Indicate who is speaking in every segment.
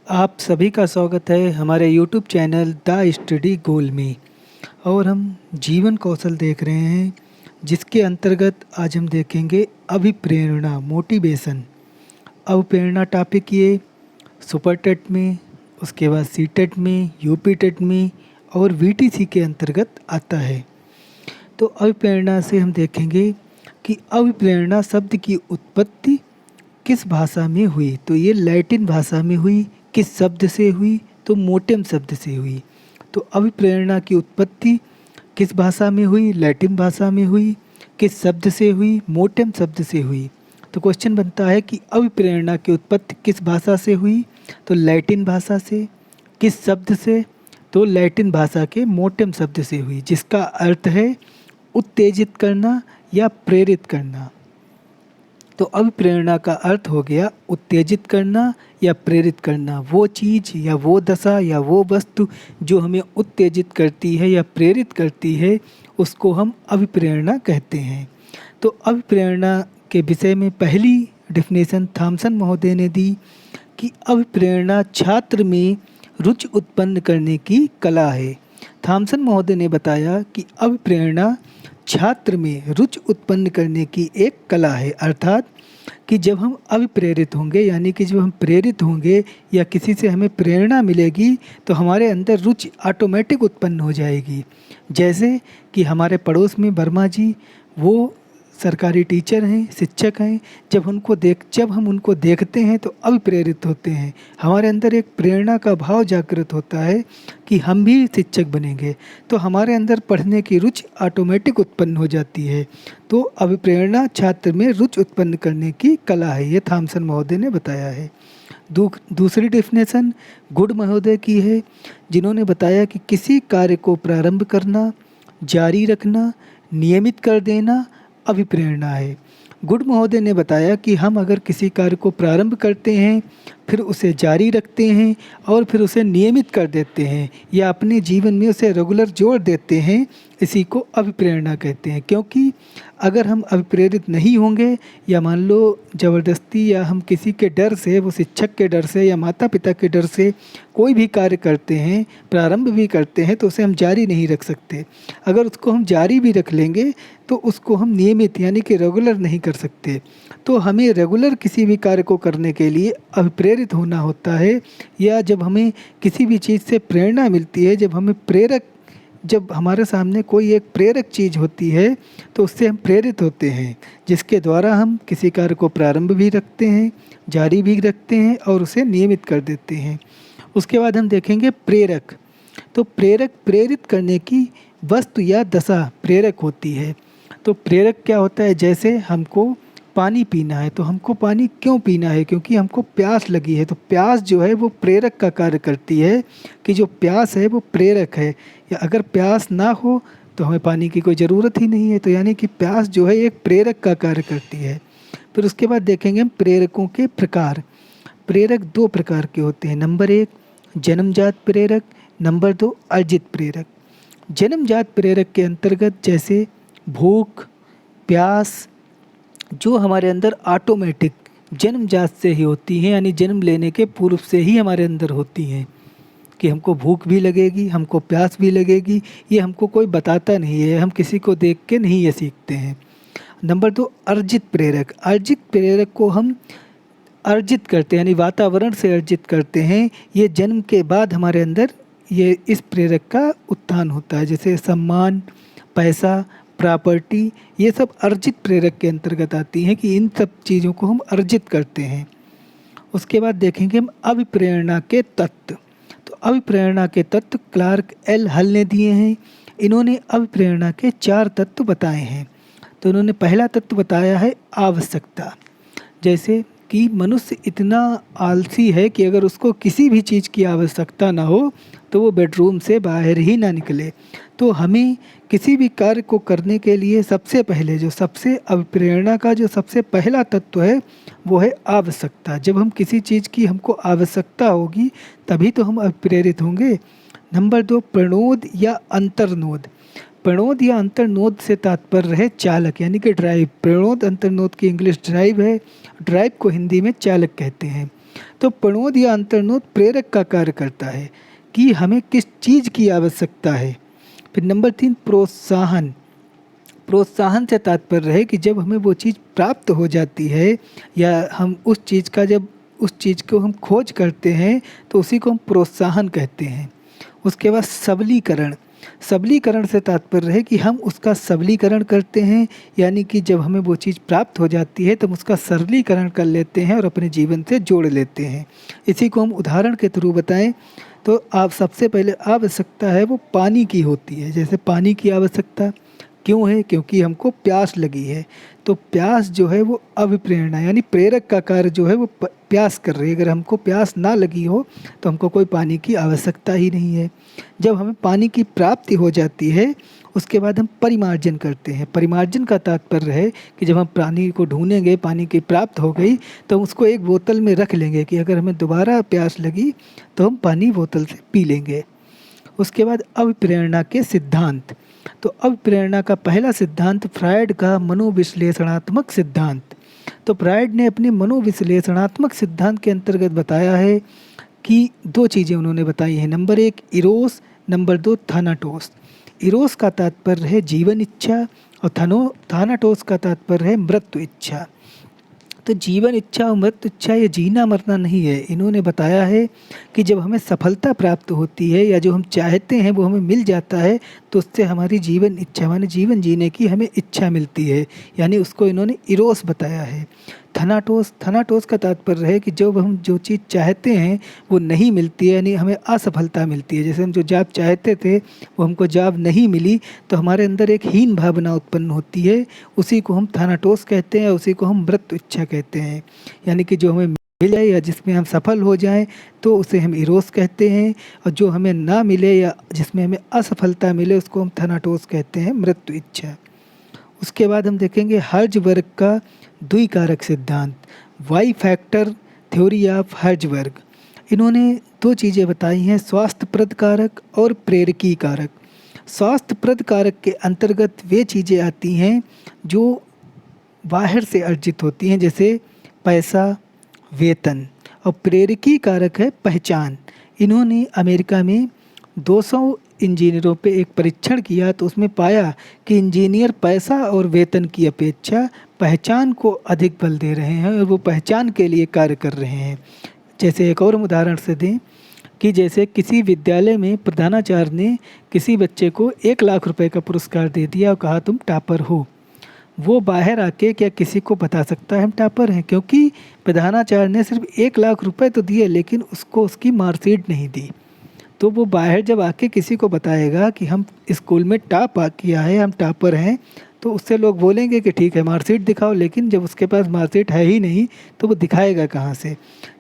Speaker 1: आप सभी का स्वागत है हमारे YouTube चैनल द स्टडी गोल में। और हम जीवन कौशल देख रहे हैं, जिसके अंतर्गत आज हम देखेंगे अभिप्रेरणा, मोटिवेशन। अभिप्रेरणा टॉपिक ये सुपर टेट में, उसके बाद सी टेट में, यूपी टेट में और वीटीसी के अंतर्गत आता है। तो अभिप्रेरणा से हम देखेंगे कि अभिप्रेरणा शब्द की उत्पत्ति किस भाषा में हुई। तो ये लैटिन भाषा में हुई। किस शब्द से हुई? तो मोटेम शब्द से हुई। तो अभिप्रेरणा की उत्पत्ति किस भाषा में हुई? लैटिन भाषा में हुई। किस शब्द से हुई? मोटेम शब्द से हुई। तो क्वेश्चन बनता है कि अभिप्रेरणा की उत्पत्ति किस भाषा से हुई? तो लैटिन भाषा से। किस शब्द से? तो लैटिन भाषा के मोटेम शब्द से हुई, जिसका अर्थ है उत्तेजित करना या प्रेरित करना। तो अभिप्रेरणा का अर्थ हो गया उत्तेजित करना या प्रेरित करना। वो चीज़ या वो दशा या वो वस्तु जो हमें उत्तेजित करती है या प्रेरित करती है, उसको हम अभिप्रेरणा कहते हैं। तो अभिप्रेरणा के विषय में पहली डेफिनेशन थॉमसन महोदय ने दी कि अभिप्रेरणा छात्र में रुचि उत्पन्न करने की कला है। थॉमसन महोदय ने बताया कि अभिप्रेरणा छात्र में रुचि उत्पन्न करने की एक कला है। अर्थात कि जब हम अभिप्रेरित होंगे, यानी कि जब हम प्रेरित होंगे या किसी से हमें प्रेरणा मिलेगी, तो हमारे अंदर रुचि ऑटोमेटिक उत्पन्न हो जाएगी। जैसे कि हमारे पड़ोस में वर्मा जी, वो सरकारी टीचर हैं, शिक्षक हैं। जब हम उनको देखते हैं तो अभिप्रेरित होते हैं। हमारे अंदर एक प्रेरणा का भाव जागृत होता है कि हम भी शिक्षक बनेंगे, तो हमारे अंदर पढ़ने की रुचि ऑटोमेटिक उत्पन्न हो जाती है। तो अभिप्रेरणा छात्र में रुचि उत्पन्न करने की कला है, ये थॉमसन महोदय ने बताया है। दूसरी डेफिनेशन गुड महोदय की है, जिन्होंने बताया कि किसी कार्य को प्रारंभ करना, जारी रखना, नियमित कर देना अभिप्रेरणा है। गुड महोदय ने बताया कि हम अगर किसी कार्य को प्रारंभ करते हैं, फिर उसे जारी रखते हैं और फिर उसे नियमित कर देते हैं या अपने जीवन में उसे रेगुलर जोड़ देते हैं, इसी को अभिप्रेरणा कहते हैं। क्योंकि अगर हम अभिप्रेरित नहीं होंगे या मान लो ज़बरदस्ती या हम किसी के डर से, वो शिक्षक के डर से या माता पिता के डर से कोई भी कार्य करते हैं, प्रारंभ भी करते हैं, तो उसे हम जारी नहीं रख सकते। अगर उसको हम जारी भी रख लेंगे तो उसको हम नियमित यानी कि रेगुलर नहीं कर सकते। तो हमें रेगुलर किसी भी कार्य को करने के लिए अभिप्रेरित होना होता है, या जब हमें किसी भी चीज़ से प्रेरणा मिलती है, जब हमारे सामने कोई एक प्रेरक चीज़ होती है, तो उससे हम प्रेरित होते हैं, जिसके द्वारा हम किसी कार्य को प्रारंभ भी रखते हैं, जारी भी रखते हैं और उसे नियमित कर देते हैं। उसके बाद हम देखेंगे प्रेरक। तो प्रेरक प्रेरित करने की वस्तु या दशा प्रेरक होती है। तो प्रेरक क्या होता है? जैसे हमको पानी पीना है, तो हमको पानी क्यों पीना है? क्योंकि हमको प्यास लगी है। तो प्यास जो है वो प्रेरक का कार्य करती है, कि जो प्यास है वो प्रेरक है। या अगर प्यास ना हो तो हमें पानी की कोई ज़रूरत ही नहीं है। तो यानी कि प्यास जो है एक प्रेरक का कार्य करती है। फिर उसके बाद देखेंगे हम प्रेरकों के प्रकार। प्रेरक दो प्रकार के होते हैं। नंबर 1 जन्मजात प्रेरक, नंबर 2 अर्जित प्रेरक। जन्मजात प्रेरक के अंतर्गत जैसे भूख, प्यास, जो हमारे अंदर ऑटोमेटिक जन्मजात से ही होती हैं, यानी जन्म लेने के पूर्व से ही हमारे अंदर होती हैं, कि हमको भूख भी लगेगी, हमको प्यास भी लगेगी। ये हमको कोई बताता नहीं है, हम किसी को देख के नहीं ये सीखते हैं। नंबर 2 अर्जित प्रेरक। अर्जित प्रेरक को हम अर्जित करते हैं, यानी वातावरण से अर्जित करते हैं। ये जन्म के बाद हमारे अंदर ये इस प्रेरक का उत्थान होता है। जैसे सम्मान, पैसा, प्रॉपर्टी, ये सब अर्जित प्रेरक के अंतर्गत आती हैं, कि इन सब चीज़ों को हम अर्जित करते हैं। उसके बाद देखेंगे हम अभिप्रेरणा के तत्व। तो अभिप्रेरणा के तत्व क्लार्क एल हल ने दिए हैं। इन्होंने अभिप्रेरणा के 4 तत्व बताए हैं। तो इन्होंने पहला तत्व बताया है आवश्यकता। जैसे कि मनुष्य इतना आलसी है कि अगर उसको किसी भी चीज़ की आवश्यकता ना हो तो वो बेडरूम से बाहर ही ना निकले। तो हमें किसी भी कार्य को करने के लिए सबसे पहले सबसे अभिप्रेरणा का जो सबसे पहला तत्व है वो है आवश्यकता। जब हम किसी चीज़ की हमको आवश्यकता होगी तभी तो हम अभिप्रेरित होंगे। नंबर 2 प्रणोद या अंतर्नोद। प्रणोद या अंतर्नोद से तात्पर्य है चालक, यानी कि ड्राइव। प्रणोद अंतर्नोद की इंग्लिश ड्राइव है, ड्राइव को हिंदी में चालक कहते हैं। तो प्रणोद या अंतर्नोद प्रेरक का कार्य करता है कि हमें किस चीज़ की आवश्यकता है। फिर नंबर 3 प्रोत्साहन। प्रोत्साहन से तात्पर्य है कि जब हमें वो चीज़ प्राप्त हो जाती है या हम उस चीज़ को हम खोज करते हैं तो उसी को हम प्रोत्साहन कहते हैं। उसके बाद सबलीकरण। सबलीकरण से तात्पर्य है कि हम उसका सबलीकरण करते हैं, यानी कि जब हमें वो चीज़ प्राप्त हो जाती है तो हम उसका सरलीकरण कर लेते हैं और अपने जीवन से जोड़ लेते हैं। इसी को हम उदाहरण के थ्रू बताएं तो आप सबसे पहले आवश्यकता है वो पानी की होती है। जैसे पानी की आवश्यकता क्यों है? क्योंकि हमको प्यास लगी है। तो प्यास जो है वो अभिप्रेरणा यानी प्रेरक का कार्य जो है वो प्यास कर रही है। अगर हमको प्यास ना लगी हो तो हमको कोई पानी की आवश्यकता ही नहीं है। जब हमें पानी की प्राप्ति हो जाती है उसके बाद हम परिमार्जन करते हैं। परिमार्जन का तात्पर्य है कि जब हम पानी को ढूंढेंगे, पानी की प्राप्त हो गई तो हम उसको एक बोतल में रख लेंगे कि अगर हमें दोबारा प्यास लगी तो हम पानी बोतल से पी लेंगे। उसके बाद अभिप्रेरणा के सिद्धांत। तो अभिप्रेरणा का पहला सिद्धांत फ्रायड का मनोविश्लेषणात्मक सिद्धांत। तो फ्रायड ने अपने मनोविश्लेषणात्मक सिद्धांत के अंतर्गत बताया है कि दो चीज़ें उन्होंने बताई हैं। Number 1 Eros, number 2 Thanatos. Eros का तात्पर्य है जीवन इच्छा और थानाटोस का तात्पर्य है मृत्यु इच्छा। तो जीवन इच्छा और मृत्यु इच्छा ये जीना मरना नहीं है। इन्होंने बताया है कि जब हमें सफलता प्राप्त होती है या जो हम चाहते हैं वो हमें मिल जाता है तो उससे हमारी जीवन इच्छा माने जीवन जीने की हमें इच्छा मिलती है, यानी उसको इन्होंने इरोस बताया है। थनाटोस का तात्पर्य है कि जब हम जो चीज़ चाहते हैं वो नहीं मिलती है, यानी हमें असफलता मिलती है। जैसे हम जो जॉब चाहते थे वो हमको जॉब नहीं मिली तो हमारे अंदर एक हीन भावना उत्पन्न होती है, उसी को हम थानाटोस कहते हैं, उसी को हम मृत्यु इच्छा कहते हैं। यानी कि जो हमें मिल जाए या जिसमें हम सफल हो जाएं तो उसे हम इरोस कहते हैं, और जो हमें ना मिले या जिसमें हमें असफलता मिले उसको हम थानाटोस कहते हैं, मृत्यु इच्छा। उसके बाद हम देखेंगे हर्ज़बर्ग का द्विकारक सिद्धांत, वाई फैक्टर थ्योरी ऑफ हर्ज़बर्ग। इन्होंने दो चीज़ें बताई हैं, स्वास्थ्यप्रद कारक और प्रेरकी कारक। स्वास्थ्यप्रद कारक के अंतर्गत वे चीज़ें आती हैं जो बाहर से अर्जित होती हैं, जैसे पैसा, वेतन, और प्रेरकी कारक है पहचान। इन्होंने अमेरिका में 200 इंजीनियरों पे एक परीक्षण किया तो उसमें पाया कि इंजीनियर पैसा और वेतन की अपेक्षा पहचान को अधिक बल दे रहे हैं और वो पहचान के लिए कार्य कर रहे हैं। जैसे एक और उदाहरण से दें कि जैसे किसी विद्यालय में प्रधानाचार्य ने किसी बच्चे को 1 लाख रुपए का पुरस्कार दे दिया और कहा तुम टॉपर हो। वो बाहर आके क्या किसी को बता सकता है हम टॉपर हैं? क्योंकि प्रधानाचार्य ने सिर्फ 1 लाख रुपए तो दिए लेकिन उसको उसकी मार्कशीट नहीं दी। तो वो बाहर जब आके किसी को बताएगा कि हम स्कूल में टॉप किया है, हम टॉपर हैं, तो उससे लोग बोलेंगे कि ठीक है मार्कशीट दिखाओ, लेकिन जब उसके पास मार्कशीट है ही नहीं तो वो दिखाएगा कहाँ से।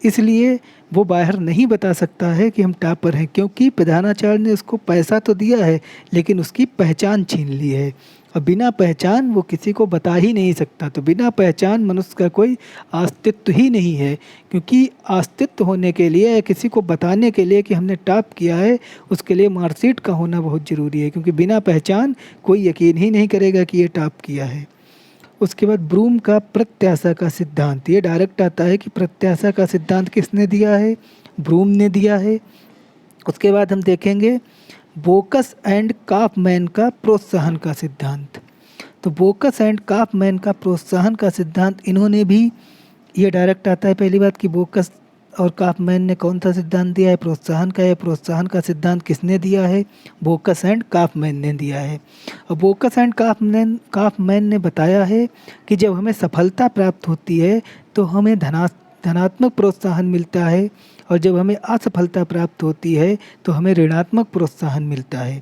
Speaker 1: इसलिए वो बाहर नहीं बता सकता है कि हम टॉपर हैं, क्योंकि प्रधानाचार्य ने उसको पैसा तो दिया है लेकिन उसकी पहचान छीन ली है, और बिना पहचान वो किसी को बता ही नहीं सकता। तो बिना पहचान मनुष्य का कोई अस्तित्व ही नहीं है, क्योंकि अस्तित्व होने के लिए या किसी को बताने के लिए कि हमने टॉप किया है उसके लिए मार्कशीट का होना बहुत ज़रूरी है, क्योंकि बिना पहचान कोई यकीन ही नहीं करेगा कि ये टॉप किया है। उसके बाद ब्रूम का प्रत्याशा का सिद्धांत, ये डायरेक्ट आता है कि प्रत्याशा का सिद्धांत किसने दिया है? ब्रूम ने दिया है। उसके बाद हम देखेंगे बोकस एंड काफमैन का प्रोत्साहन का सिद्धांत। तो बोकस एंड काफमैन का प्रोत्साहन का सिद्धांत इन्होंने भी, ये डायरेक्ट आता है पहली बात कि बोकस और काफमैन ने कौन सा सिद्धांत दिया है? प्रोत्साहन का। या प्रोत्साहन का सिद्धांत किसने दिया है? बोकस एंड काफमैन ने दिया है। और बोकस एंड काफमैन ने बताया है कि जब हमें सफलता प्राप्त होती है तो हमें धनात्मक प्रोत्साहन मिलता है, और जब हमें असफलता प्राप्त होती है तो हमें ऋणात्मक प्रोत्साहन मिलता है।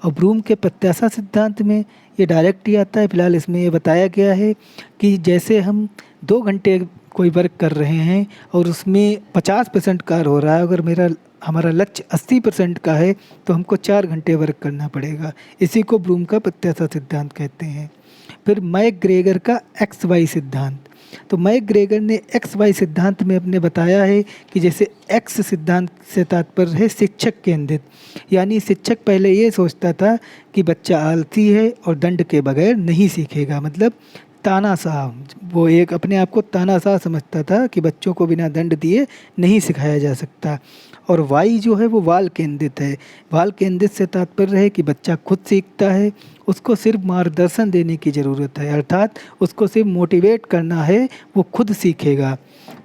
Speaker 1: और ब्रूम के प्रत्याशा सिद्धांत में ये डायरेक्ट ही आता है। फिलहाल इसमें ये बताया गया है कि जैसे हम 2 घंटे कोई वर्क कर रहे हैं और उसमें 50% कार्य हो रहा है, अगर हमारा लक्ष्य 80% का है तो हमको 4 घंटे वर्क करना पड़ेगा। इसी को ब्रूम का प्रत्याशा सिद्धांत कहते हैं। फिर मैकग्रेगर का XY सिद्धांत। तो मैकग्रेगर ने XY सिद्धांत में अपने बताया है कि जैसे X सिद्धांत से तात्पर्य है शिक्षक केंद्रित, यानी शिक्षक पहले ये सोचता था कि बच्चा आलसी है और दंड के बगैर नहीं सीखेगा, मतलब तानाशाह, वो एक अपने आप को तानाशाह समझता था कि बच्चों को बिना दंड दिए नहीं सिखाया जा सकता। और वाई जो है वो वाल केंद्रित है। वाल केंद्रित से तात्पर्य है कि बच्चा खुद सीखता है, उसको सिर्फ मार्गदर्शन देने की ज़रूरत है, अर्थात उसको सिर्फ मोटिवेट करना है, वो खुद सीखेगा।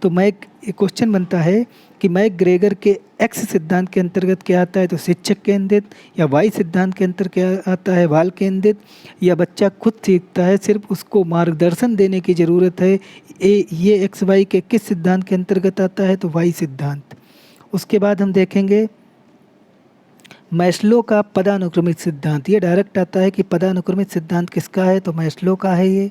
Speaker 1: तो एक क्वेश्चन बनता है कि मैक ग्रेगर के एक्स सिद्धांत के अंतर्गत क्या आता है, तो शिक्षक केंद्रित, या वाई सिद्धांत के अंतर्गत क्या आता है, वाल केंद्रित, या बच्चा खुद सीखता है, सिर्फ उसको मार्गदर्शन देने की ज़रूरत है, ये एक्स वाई के किस सिद्धांत के अंतर्गत आता है, तो वाई सिद्धांत। उसके बाद हम देखेंगे मैस्लो का पदानुक्रमित सिद्धांत। ये डायरेक्ट आता है कि पदानुक्रमित सिद्धांत किसका है, तो मैस्लो का है ये।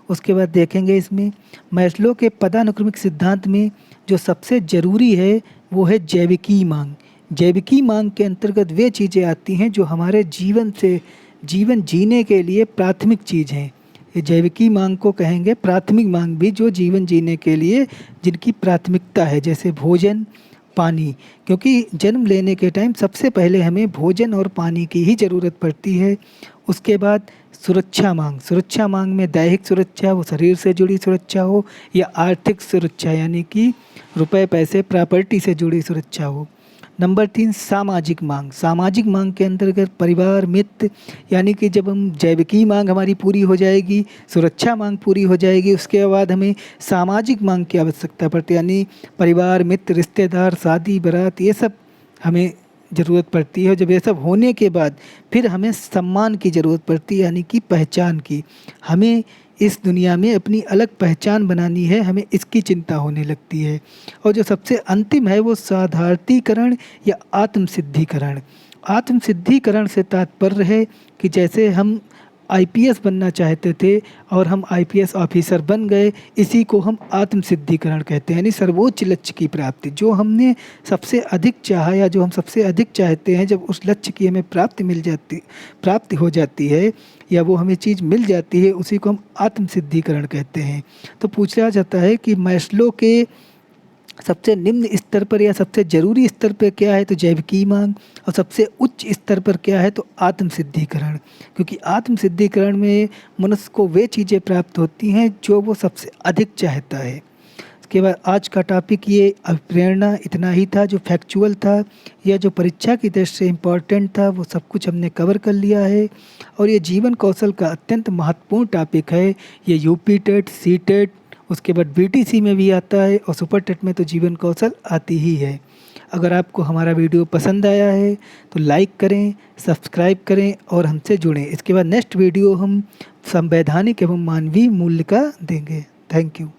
Speaker 1: उसके बाद देखेंगे इसमें मैस्लो के पदानुक्रमिक सिद्धांत में जो सबसे ज़रूरी है वो है जैविकी मांग। जैविकी मांग के अंतर्गत वे चीज़ें आती हैं जो हमारे जीवन जीने के लिए प्राथमिक चीज़ हैं। ये जैविकी मांग को कहेंगे प्राथमिक मांग भी, जो जीवन जीने के लिए जिनकी प्राथमिकता है, जैसे भोजन, पानी। क्योंकि जन्म लेने के टाइम सबसे पहले हमें भोजन और पानी की ही ज़रूरत पड़ती है। उसके बाद सुरक्षा मांग। सुरक्षा मांग में दैहिक सुरक्षा, वो शरीर से जुड़ी सुरक्षा हो, या आर्थिक सुरक्षा यानी कि रुपए पैसे प्रॉपर्टी से जुड़ी सुरक्षा हो। नंबर 3 सामाजिक मांग। सामाजिक मांग के अंतर्गत परिवार, मित्र, यानी कि जब हम जैविकी मांग हमारी पूरी हो जाएगी, सुरक्षा मांग पूरी हो जाएगी, उसके बाद हमें सामाजिक मांग की आवश्यकता पड़ती है, यानी परिवार, मित्र, रिश्तेदार, शादी, बारात, ये सब हमें ज़रूरत पड़ती है। जब ये सब होने के बाद फिर हमें सम्मान की ज़रूरत पड़ती है, यानी कि पहचान की। हमें इस दुनिया में अपनी अलग पहचान बनानी है, हमें इसकी चिंता होने लगती है। और जो सबसे अंतिम है वो साधारणीकरण या आत्मसिद्धिकरण। आत्मसिद्धिकरण से तात्पर्य है कि जैसे हम आईपीएस बनना चाहते थे और हम आईपीएस ऑफिसर बन गए, इसी को हम आत्मसिद्धिकरण कहते हैं, यानी सर्वोच्च लक्ष्य की प्राप्ति। जो हमने सबसे अधिक चाहा या जो हम सबसे अधिक चाहते हैं, जब उस लक्ष्य की हमें प्राप्ति हो जाती है या वो हमें चीज़ मिल जाती है, उसी को हम आत्मसिद्धिकरण कहते हैं। तो पूछा जाता है कि मैस्लो के सबसे निम्न स्तर पर या सबसे ज़रूरी स्तर पर क्या है, तो जैविकी मांग, और सबसे उच्च स्तर पर क्या है, तो आत्मसिद्धिकरण। क्योंकि आत्मसिद्धिकरण में मनुष्य को वे चीज़ें प्राप्त होती हैं जो वो सबसे अधिक चाहता है। उसके बाद आज का टॉपिक ये अभिप्रेरणा इतना ही था, जो फैक्चुअल था या जो परीक्षा की दृष्टि से इम्पॉर्टेंट था, वो सब कुछ हमने कवर कर लिया है। और ये जीवन कौशल का अत्यंत महत्वपूर्ण टॉपिक है। ये यूपी टेट, सी टेट, उसके बाद बीटीसी में भी आता है, और सुपर टेट में तो जीवन कौशल आती ही है। अगर आपको हमारा वीडियो पसंद आया है तो लाइक करें, सब्सक्राइब करें और हमसे जुड़ें। इसके बाद नेक्स्ट वीडियो हम संवैधानिक एवं मानवीय मूल्य का देंगे। Thank you.